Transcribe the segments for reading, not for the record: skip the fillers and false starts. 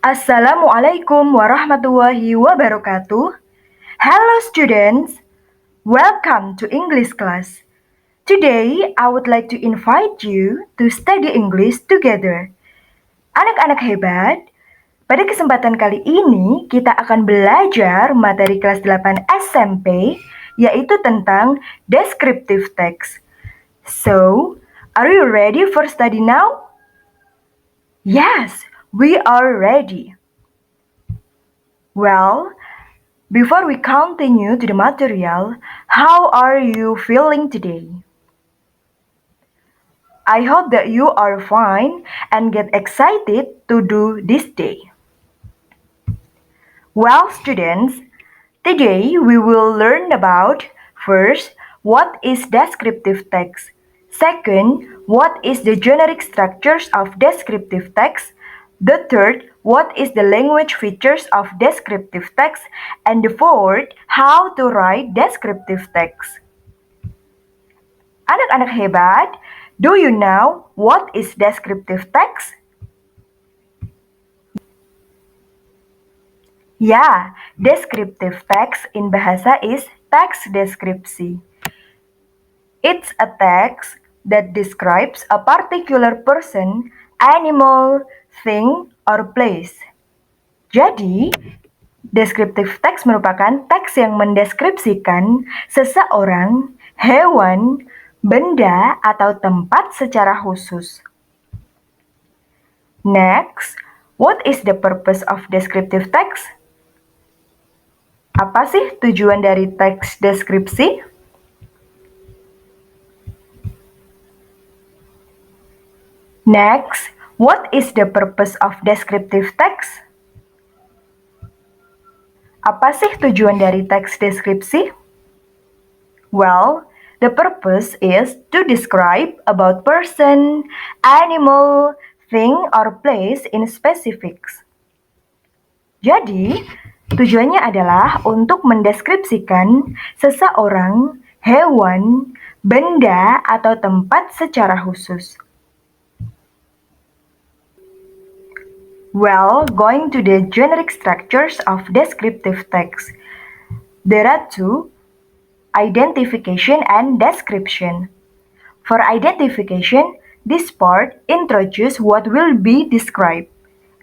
Assalamualaikum warahmatullahi wabarakatuh. Hello students, welcome to English class. Today I would like to invite you to study English together. Anak-anak hebat, pada kesempatan kali ini kita akan belajar materi kelas 8 SMP yaitu tentang descriptive text. So, are you ready for study now? Yes, we are ready. Well, before we continue to the material, how are you feeling today? I hope that you are fine and get excited to do this day. Well, students, today we will learn about first, what is descriptive text? Second, what is the generic structures of descriptive text? The third, what is the language features of descriptive text? And the fourth, how to write descriptive text. Anak-anak hebat, do you know what is descriptive text? Ya, descriptive text in bahasa is teks deskripsi. It's a text that describes a particular person, animal, thing, or place. Jadi, descriptive text merupakan teks yang mendeskripsikan seseorang, hewan, benda, atau tempat secara khusus. Next, what is the purpose of descriptive text? Apa sih tujuan dari teks deskripsi? Next, what is the purpose of descriptive text? Apa sih tujuan dari teks deskripsi? Well, the purpose is to describe about person, animal, thing, or place in specifics. Jadi, tujuannya adalah untuk mendeskripsikan seseorang, hewan, benda, atau tempat secara khusus. Well, going to the generic structures of descriptive text. There are two, identification and description. For identification, this part introduces what will be described.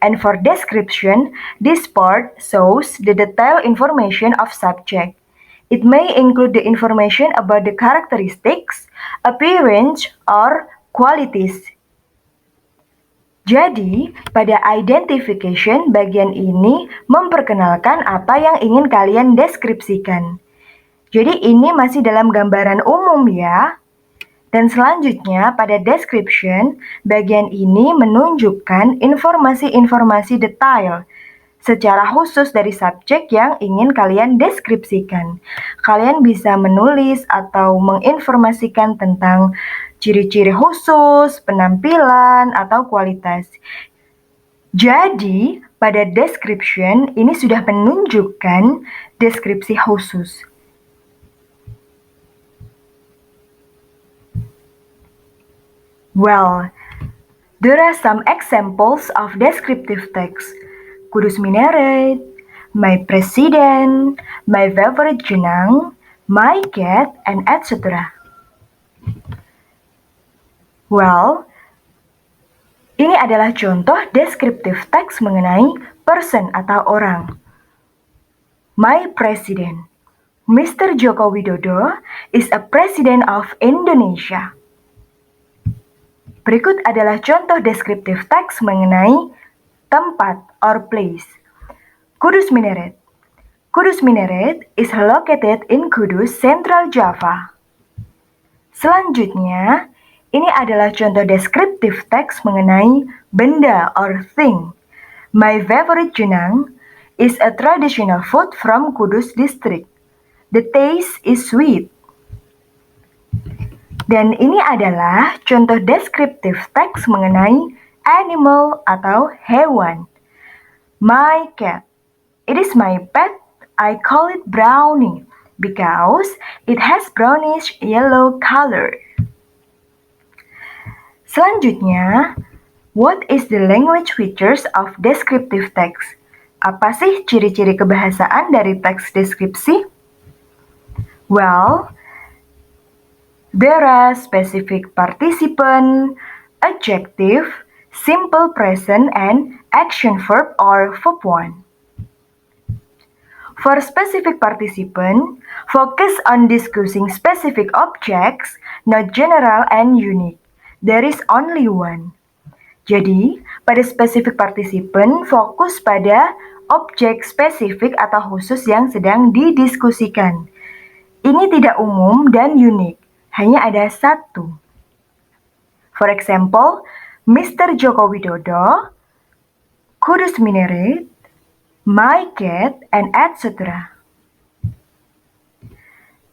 And for description, this part shows the detailed information of subject. It may include the information about the characteristics, appearance, or qualities. Jadi, pada identification bagian ini memperkenalkan apa yang ingin kalian deskripsikan. Jadi ini masih dalam gambaran umum ya. Dan selanjutnya pada description, bagian ini menunjukkan informasi-informasi detail secara khusus dari subjek yang ingin kalian deskripsikan. Kalian bisa menulis atau menginformasikan tentang ciri-ciri khusus, penampilan, atau kualitas. Jadi, pada description ini sudah menunjukkan deskripsi khusus. Well, there are some examples of descriptive text. Kudus Minaret, my president, my favorite jenang, my cat, and etc. Well, ini adalah contoh descriptive text mengenai person atau orang. My president, Mr. Joko Widodo, is a president of Indonesia. Berikut adalah contoh descriptive text mengenai tempat or place. Kudus Minaret. Kudus Minaret is located in Kudus, Central Java. Selanjutnya, ini adalah contoh descriptive text mengenai benda or thing. My favorite jenang is a traditional food from Kudus district. The taste is sweet. Dan ini adalah contoh descriptive text mengenai animal atau hewan. My cat. It is my pet. I call it Brownie because it has brownish yellow color. Selanjutnya, What is the language features of descriptive text? Apa sih ciri-ciri kebahasaan dari teks deskripsi? Well, there are specific participant, adjective, simple present, and action verb or verb 1. For specific participant, focus on discussing specific objects, not general and unique. There is only one. Jadi, pada specific participant fokus pada objek spesifik atau khusus yang sedang didiskusikan. Ini tidak umum dan unik, hanya ada satu. For example, Mr. Joko Widodo, Kudus Minaret, my cat, and etc.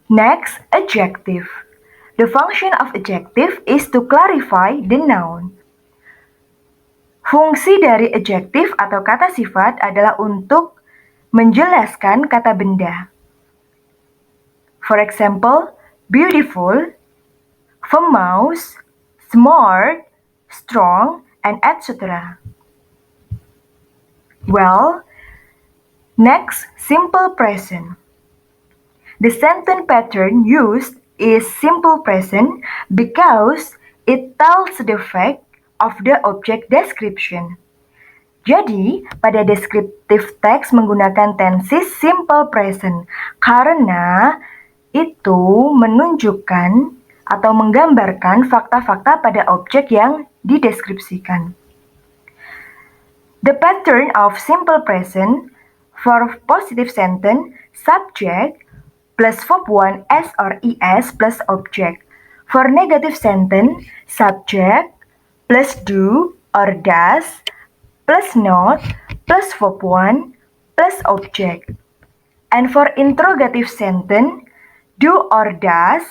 Next, adjective. The function of adjective is to clarify the noun. Fungsi dari adjective atau kata sifat adalah untuk menjelaskan kata benda. For example, beautiful, famous, smart, strong, and etc. Well, next, simple present. The sentence pattern used is simple present because it tells the fact of the object description. Jadi, pada descriptive text menggunakan tenses simple present karena itu menunjukkan atau menggambarkan fakta-fakta pada objek yang dideskripsikan. The pattern of simple present for positive sentence, subject plus verb 1 s or es plus object. For negative sentence, subject plus do or does plus not plus verb 1 plus object. And for interrogative sentence, do or does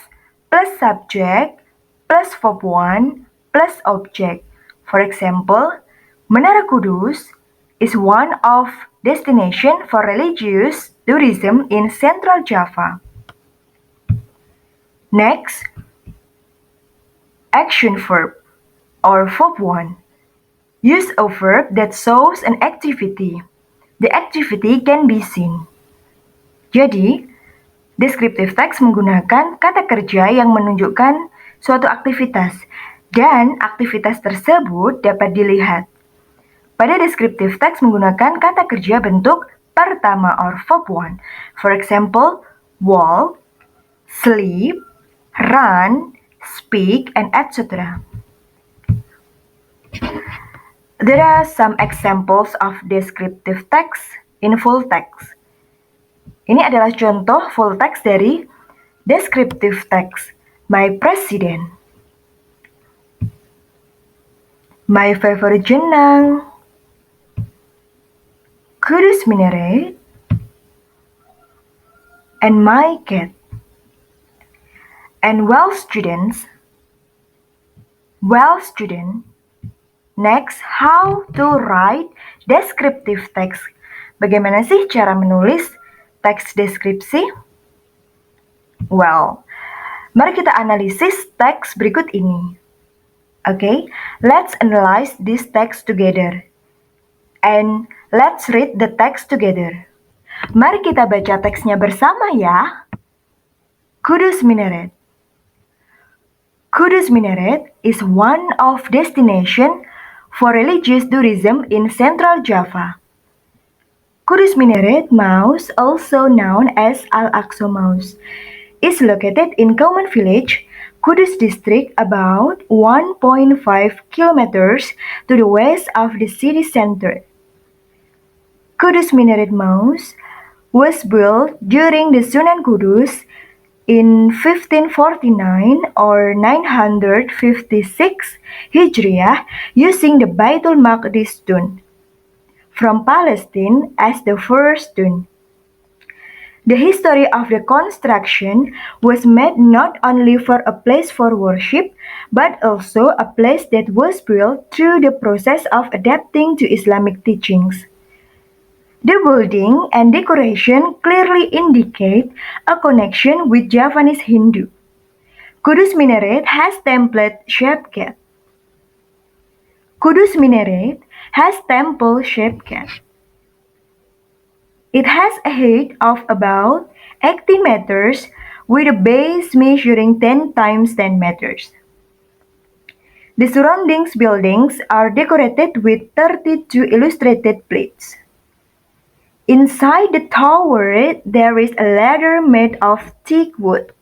plus subject plus verb 1 plus object. For example, Menara Kudus is one of destination for religious tourism in Central Java. Next, action verb or verb 1. Use a verb that shows an activity. The activity can be seen. Jadi, descriptive text menggunakan kata kerja yang menunjukkan suatu aktivitas dan aktivitas tersebut dapat dilihat. Pada descriptive text menggunakan kata kerja bentuk pertama or verb 1. For example, walk, sleep, run, speak, and etc. There are some examples of descriptive text in full text. Ini adalah contoh full text dari descriptive text. My president. My favorite jenang. Kudus Minaret. And my cat. And well students. Well student. Next, how to write descriptive text. Bagaimana sih cara menulis teks deskripsi? Well, mari kita analisis teks berikut ini. Okay, let's analyze this text together. And let's read the text together. Mari kita baca teksnya bersama ya. Kudus Minaret. Kudus Minaret is one of destination for religious tourism in Central Java. Kudus Minaret Mosque, also known as Al-Aqsa Mosque, is located in Kauman Village, Kudus District, about 1.5 kilometers to the west of the city center. Kudus Minaret Mosque was built during the Sunan Kudus in 1549 or 956 Hijriah using the Baitul Maqdis stone from Palestine as the first stone. The history of the construction was made not only for a place for worship, but also a place that was built through the process of adapting to Islamic teachings. The building and decoration clearly indicate a connection with Javanese Hindu. Kudus Minaret has template-shaped gate. Kudus Minaret has temple-shaped cat. It has a height of about 80 meters with a base measuring 10 times 10 meters. The surrounding buildings are decorated with 32 illustrated plates. Inside the tower, there is a ladder made of thick wood.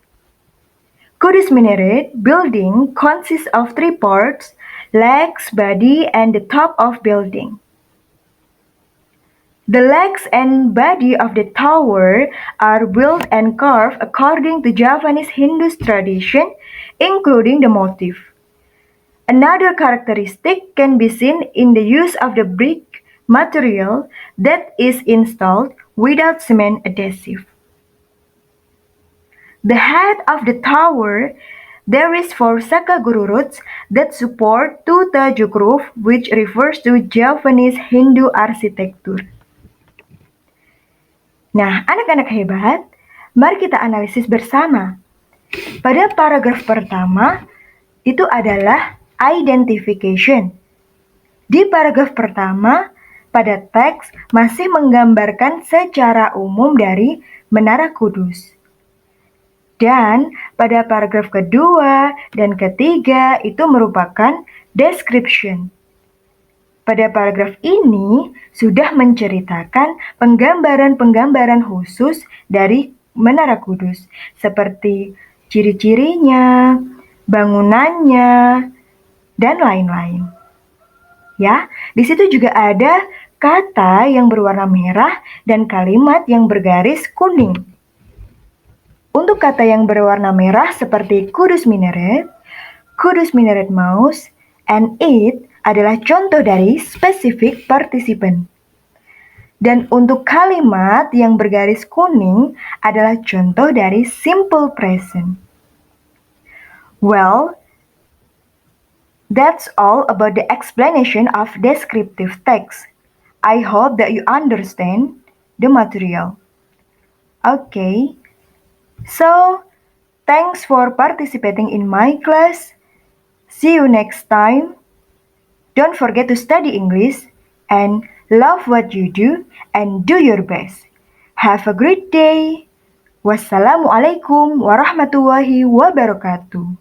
Kudus Minaret building consists of three parts: legs, body, and the top of building. The legs and body of the tower are built and carved according to Javanese Hindu tradition, including the motif. Another characteristic can be seen in the use of the brick material that is installed without cement adhesive. The head of the tower, there is four Sakaguru roots that support two tajuk roof, which refers to Javanese Hindu architecture. Nah, anak-anak hebat, mari kita analisis bersama. Pada paragraf pertama, itu adalah identification. Di paragraf pertama, pada teks masih menggambarkan secara umum dari Menara Kudus. Dan pada paragraf kedua dan ketiga itu merupakan description. Pada paragraf ini sudah menceritakan penggambaran-penggambaran khusus dari Menara Kudus, seperti ciri-cirinya, bangunannya, dan lain-lain. Ya, di situ juga ada kata yang berwarna merah dan kalimat yang bergaris kuning. Untuk kata yang berwarna merah seperti Kudus Minaret Mouse, and it adalah contoh dari specific participant. Dan untuk kalimat yang bergaris kuning adalah contoh dari simple present. Well, that's all about the explanation of descriptive text. I hope that you understand the material. Okay, so thanks for participating in my class. See you next time. Don't forget to study English and love what you do and do your best. Have a great day. Wassalamualaikum warahmatullahi wabarakatuh.